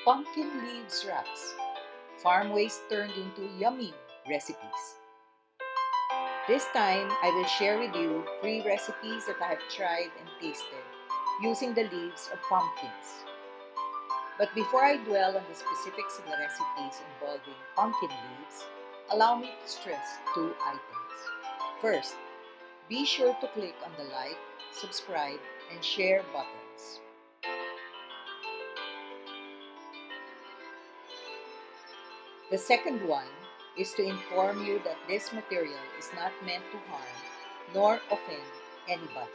Pumpkin leaves wraps. Farm waste turned into yummy recipes. This time, I will share with you 3 recipes that I have tried and tasted using the leaves of pumpkins. But before I dwell on the specifics of the recipes involving pumpkin leaves, allow me to stress 2 items. First, be sure to click on the like, subscribe, and share buttons. The second one is to inform you that this material is not meant to harm nor offend anybody.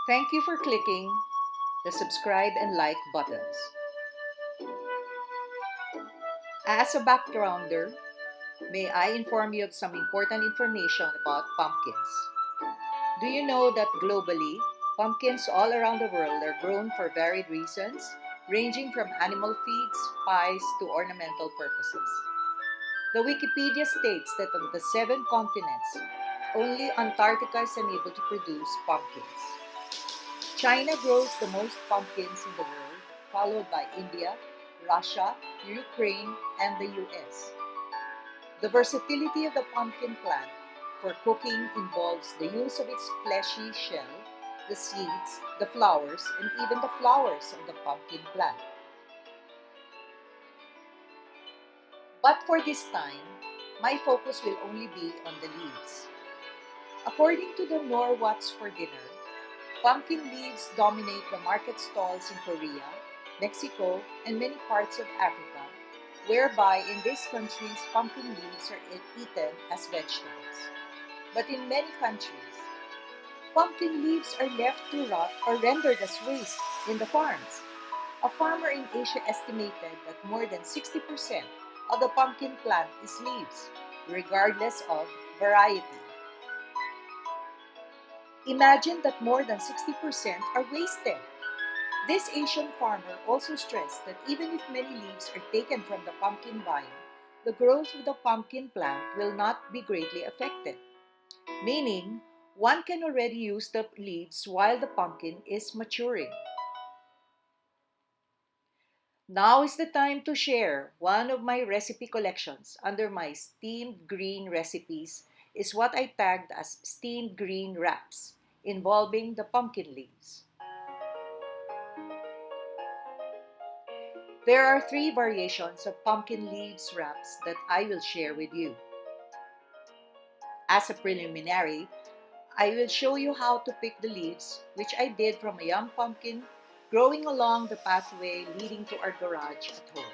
Thank you for clicking the subscribe and like buttons. As a backgrounder, may I inform you of some important information about pumpkins. Do you know that globally, pumpkins all around the world are grown for varied reasons, ranging from animal feeds, pies, to ornamental purposes? The Wikipedia states that of the 7 continents, only Antarctica is unable to produce pumpkins. China grows the most pumpkins in the world, followed by India, Russia, Ukraine, and the US. The versatility of the pumpkin plant for cooking involves the use of its fleshy shell, the seeds, the flowers, and even the flowers of the pumpkin plant. But for this time, my focus will only be on the leaves. According to the Nor What's for Dinner, pumpkin leaves dominate the market stalls in Korea, Mexico, and many parts of Africa, whereby in these countries pumpkin leaves are eaten as vegetables. But in many countries, pumpkin leaves are left to rot or rendered as waste in the farms. A farmer in Asia estimated that more than 60% of the pumpkin plant is leaves, regardless of variety. Imagine that more than 60% are wasted. This Asian farmer also stressed that even if many leaves are taken from the pumpkin vine, the growth of the pumpkin plant will not be greatly affected, meaning one can already use the leaves while the pumpkin is maturing. Now is the time to share one of my recipe collections under my steamed green recipes is what I tagged as steamed green wraps involving the pumpkin leaves. There are 3 variations of pumpkin leaves wraps that I will share with you. As a preliminary, I will show you how to pick the leaves, which I did from a young pumpkin growing along the pathway leading to our garage at home.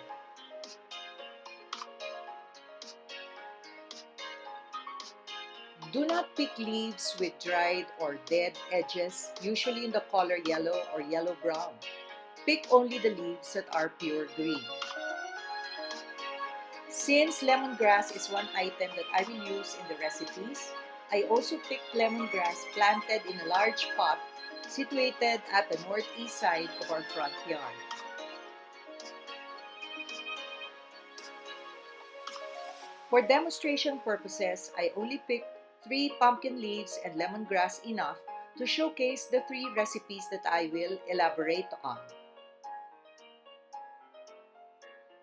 Do not pick leaves with dried or dead edges, usually in the color yellow or yellow-brown. Pick only the leaves that are pure green. Since lemongrass is one item that I will use in the recipes, I also picked lemongrass planted in a large pot situated at the northeast side of our front yard. For demonstration purposes, I only picked 3 pumpkin leaves and lemongrass enough to showcase the 3 recipes that I will elaborate on.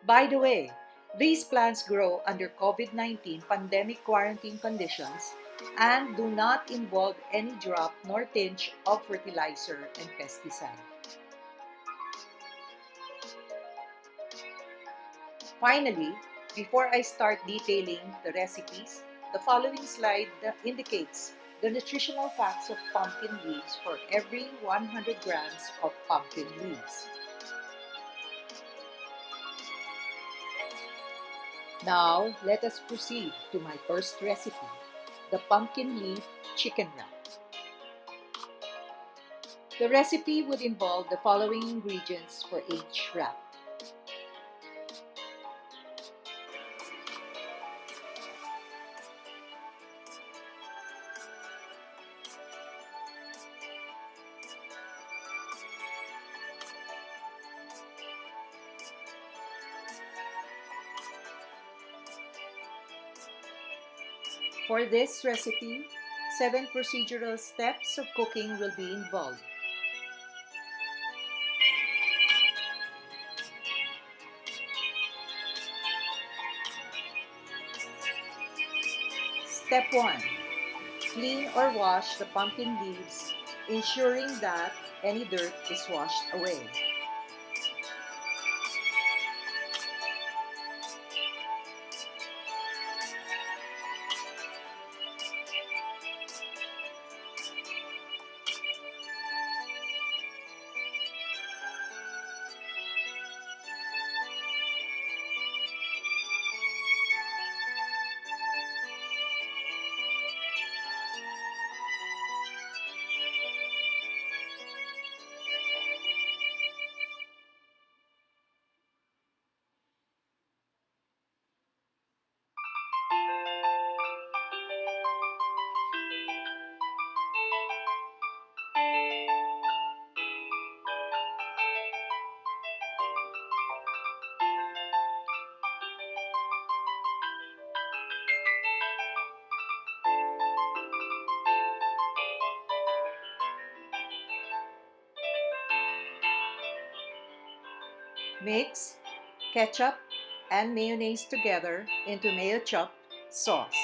By the way, these plants grow under COVID-19 pandemic quarantine conditions and do not involve any drop nor tinge of fertilizer and pesticide. Finally, before I start detailing the recipes, the following slide indicates the nutritional facts of pumpkin leaves for every 100 grams of pumpkin leaves. Now, let us proceed to my first recipe, the pumpkin leaf chicken wrap. The recipe would involve the following ingredients for each wrap. For this recipe, 7 procedural steps of cooking will be involved. Step 1. Clean or wash the pumpkin leaves, ensuring that any dirt is washed away. Mix ketchup and mayonnaise together into mayo chopped sauce.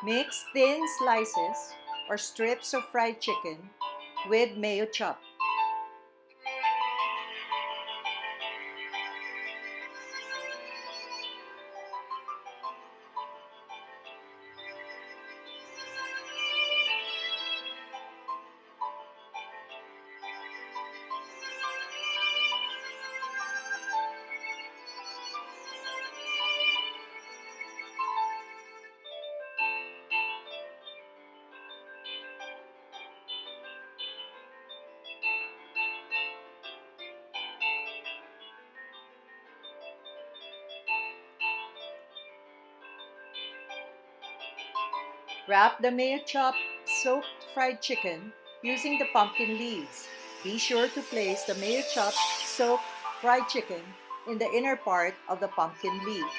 Mix thin slices or strips of fried chicken with mayo chop. Wrap the mayo chopped soaked fried chicken using the pumpkin leaves. Be sure to place the mayo chopped soaked fried chicken in the inner part of the pumpkin leaf.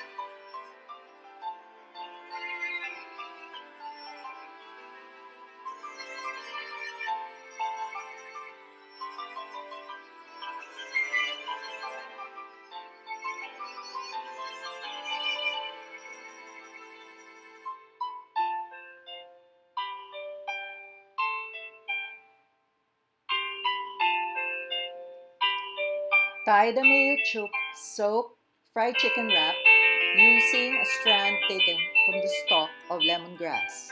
Tie the mayo chopped soaked fried chicken wrap using a strand taken from the stalk of lemongrass.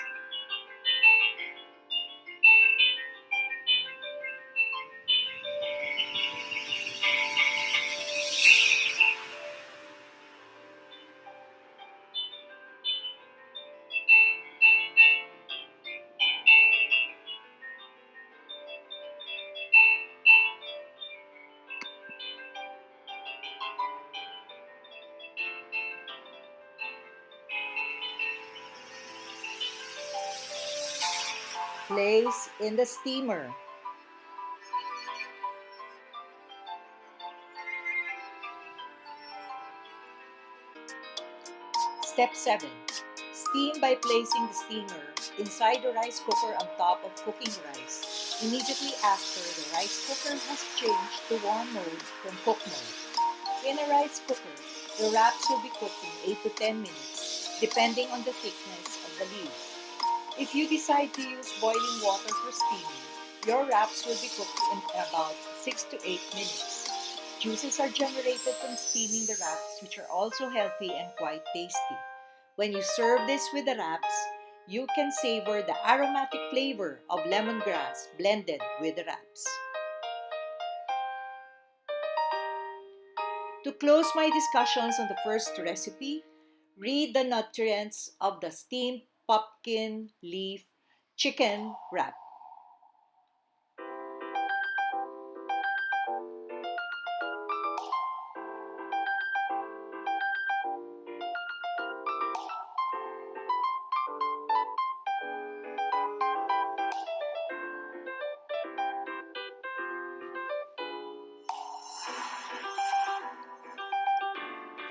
Place in the steamer. Step 7. Steam by placing the steamer inside the rice cooker on top of cooking rice, immediately after the rice cooker has changed to warm mode from cook mode. In a rice cooker, the wraps will be cooked in 8 to 10 minutes, depending on the thickness of the leaves. If you decide to use boiling water for steaming, your wraps will be cooked in about 6 to 8 minutes. Juices are generated from steaming the wraps, which are also healthy and quite tasty. When you serve this with the wraps, you can savor the aromatic flavor of lemongrass blended with the wraps. To close my discussions on the first recipe, read the nutrients of the steamed pumpkin leaf chicken wrap.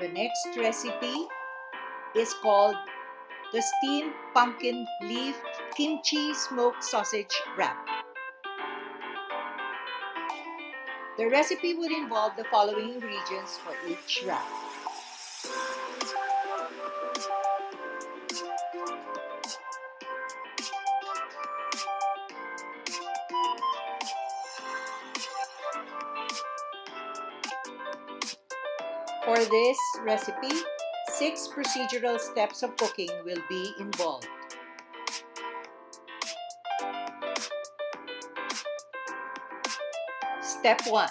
The next recipe is called the steamed pumpkin leaf kimchi smoked sausage wrap. The recipe would involve the following ingredients for each wrap. For this recipe, 6 procedural steps of cooking will be involved. Step 1.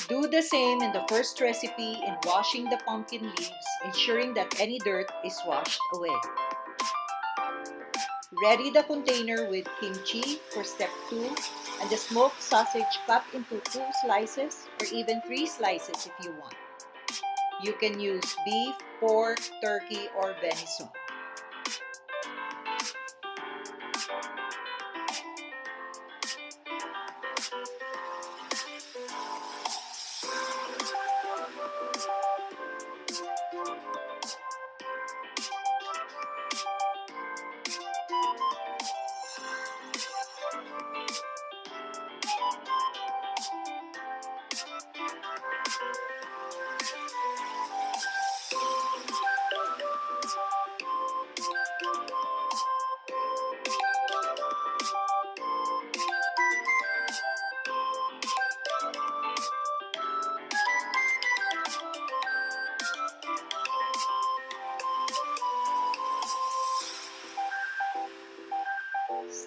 Do the same in the first recipe in washing the pumpkin leaves, ensuring that any dirt is washed away. Ready the container with kimchi for step 2 and the smoked sausage cut into 2 slices or even 3 slices if you want. You can use beef, pork, turkey, or venison.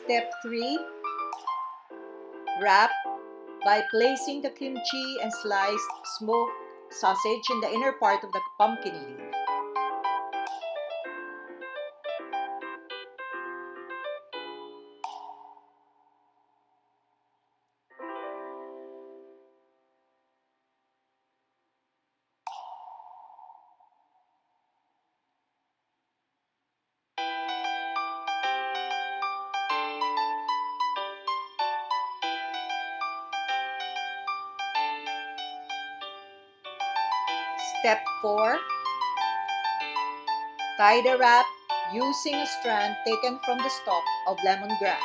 Step 3. Wrap by placing the kimchi and sliced smoked sausage in the inner part of the pumpkin leaf. Step 4. Tie the wrap using a strand taken from the stalk of lemongrass.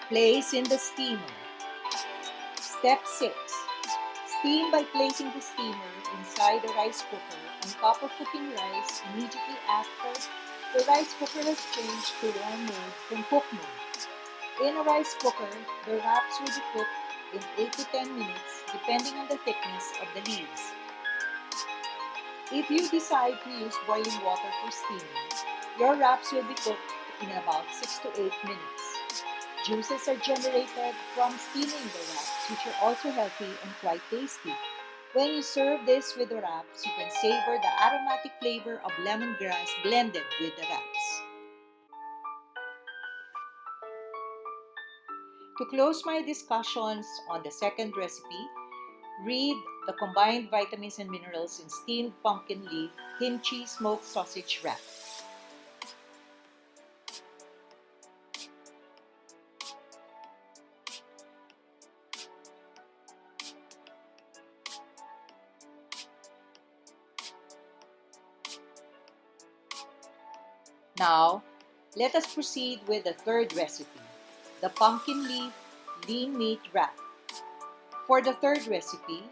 Place in the steamer. Step 6. Steam by placing the steamer inside the rice cooker on top of cooking rice immediately after the rice cooker has changed to warm mode from cook mode. In a rice cooker, the wraps will be cooked in 8 to 10 minutes depending on the thickness of the leaves. If you decide to use boiling water for steaming, your wraps will be cooked in about 6 to 8 minutes. Juices are generated from steaming the wraps, which are also healthy and quite tasty. When you serve this with the wraps, you can savor the aromatic flavor of lemongrass blended with the wraps. To close my discussions on the second recipe, read the combined vitamins and minerals in steamed pumpkin leaf kimchi smoked sausage wrap. Now, let us proceed with the third recipe, the pumpkin leaf lean meat wrap. For the third recipe,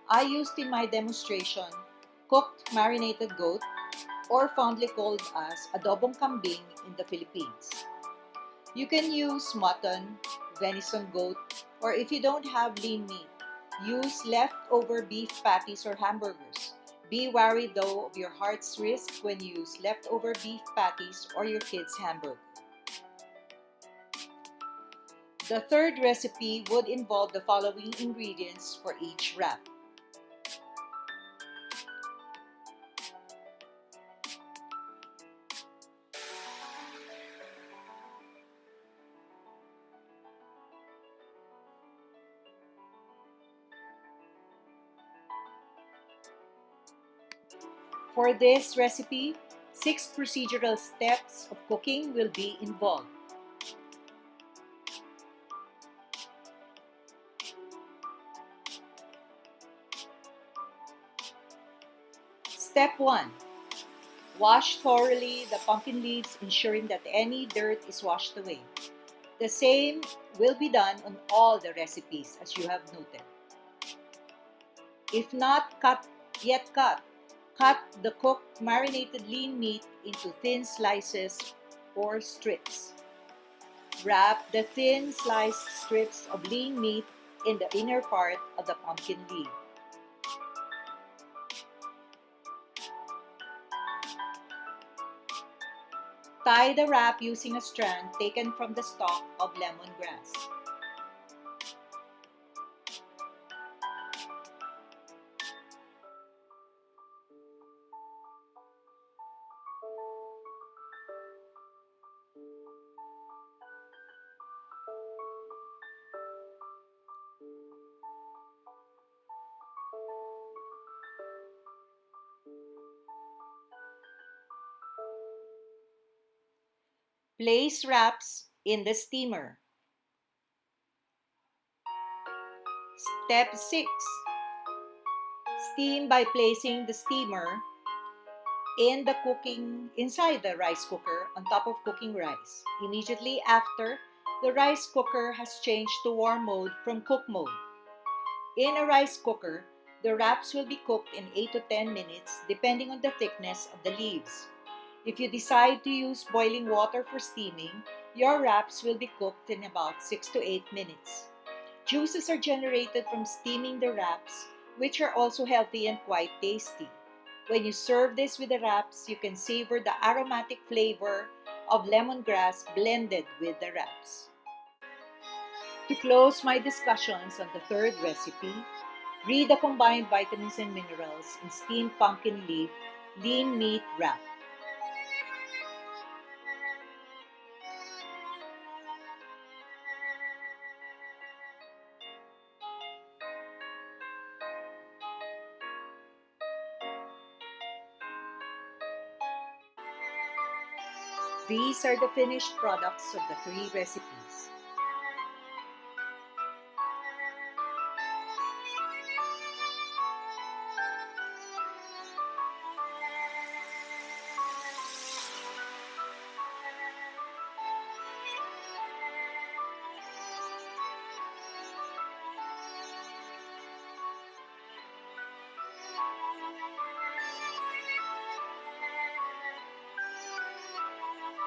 I used in my demonstration cooked marinated goat, or fondly called as adobong kambing in the Philippines. You can use mutton, venison, goat, or if you don't have lean meat, use leftover beef patties or hamburgers. Be wary though of your heart's risk when you use leftover beef patties or your kids' hamburger. The third recipe would involve the following ingredients for each wrap. For this recipe, 6 procedural steps of cooking will be involved. Step 1. Wash thoroughly the pumpkin leaves, ensuring that any dirt is washed away. The same will be done on all the recipes as you have noted. If not yet cut, cut the cooked marinated lean meat into thin slices or strips. Wrap the thin sliced strips of lean meat in the inner part of the pumpkin leaf. Tie the wrap using a strand taken from the stalk of lemongrass. Place wraps in the steamer. Step 6. Steam by placing the steamer inside the rice cooker on top of cooking rice. Immediately after, the rice cooker has changed to warm mode from cook mode. In a rice cooker, the wraps will be cooked in 8 to 10 minutes depending on the thickness of the leaves. If you decide to use boiling water for steaming, your wraps will be cooked in about 6 to 8 minutes. Juices are generated from steaming the wraps, which are also healthy and quite tasty. When you serve this with the wraps, you can savor the aromatic flavor of lemongrass blended with the wraps. To close my discussions on the third recipe, read the combined vitamins and minerals in steamed pumpkin leaf lean meat wrap. These are the finished products of the 3 recipes.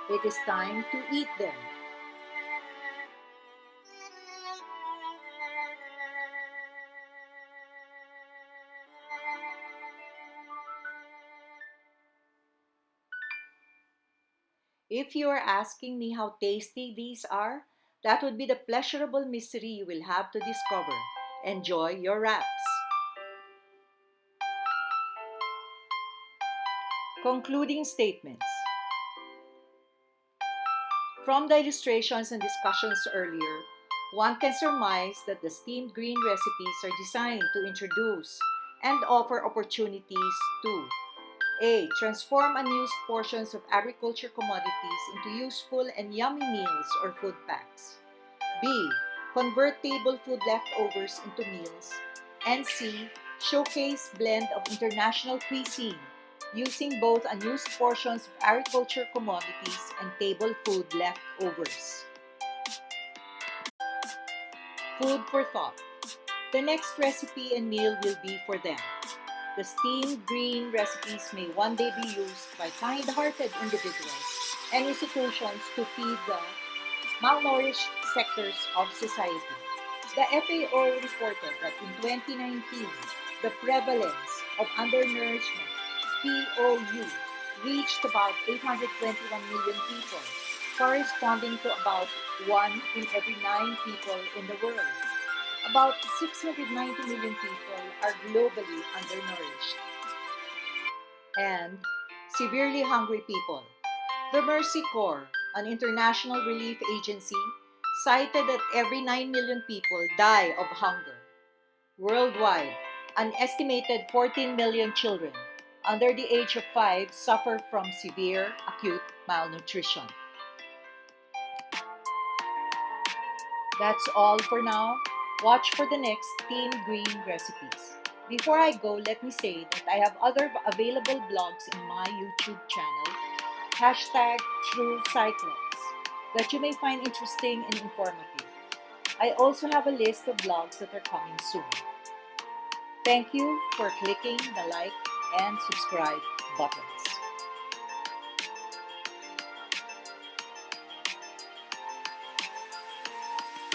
It is time to eat them. If you are asking me how tasty these are, that would be the pleasurable mystery you will have to discover. Enjoy your wraps. Concluding statements. From the illustrations and discussions earlier, one can surmise that the steamed green recipes are designed to introduce and offer opportunities to A. Transform unused portions of agriculture commodities into useful and yummy meals or food packs. B. Convert table food leftovers into meals. And C. Showcase blend of international cuisine using both unused portions of agriculture commodities and table food leftovers. Food for thought. The next recipe and meal will be for them. The steamed green recipes may one day be used by kind-hearted individuals and institutions to feed the malnourished sectors of society. The FAO reported that in 2019, the prevalence of undernourishment (POU) reached about 821 million people, corresponding to about 1 in every 9 people in the world. About 690 million people are globally undernourished and severely hungry people. The Mercy Corps, an international relief agency, cited that every 9 million people die of hunger. Worldwide, an estimated 14 million children under the age of 5 suffer from severe acute malnutrition. That's all for now. Watch for the next Team Green recipes. Before I go, let me say that I have other available blogs in my YouTube channel, hashtag TrueCyclops, that you may find interesting and informative. I also have a list of blogs that are coming soon. Thank you for clicking the like and subscribe buttons.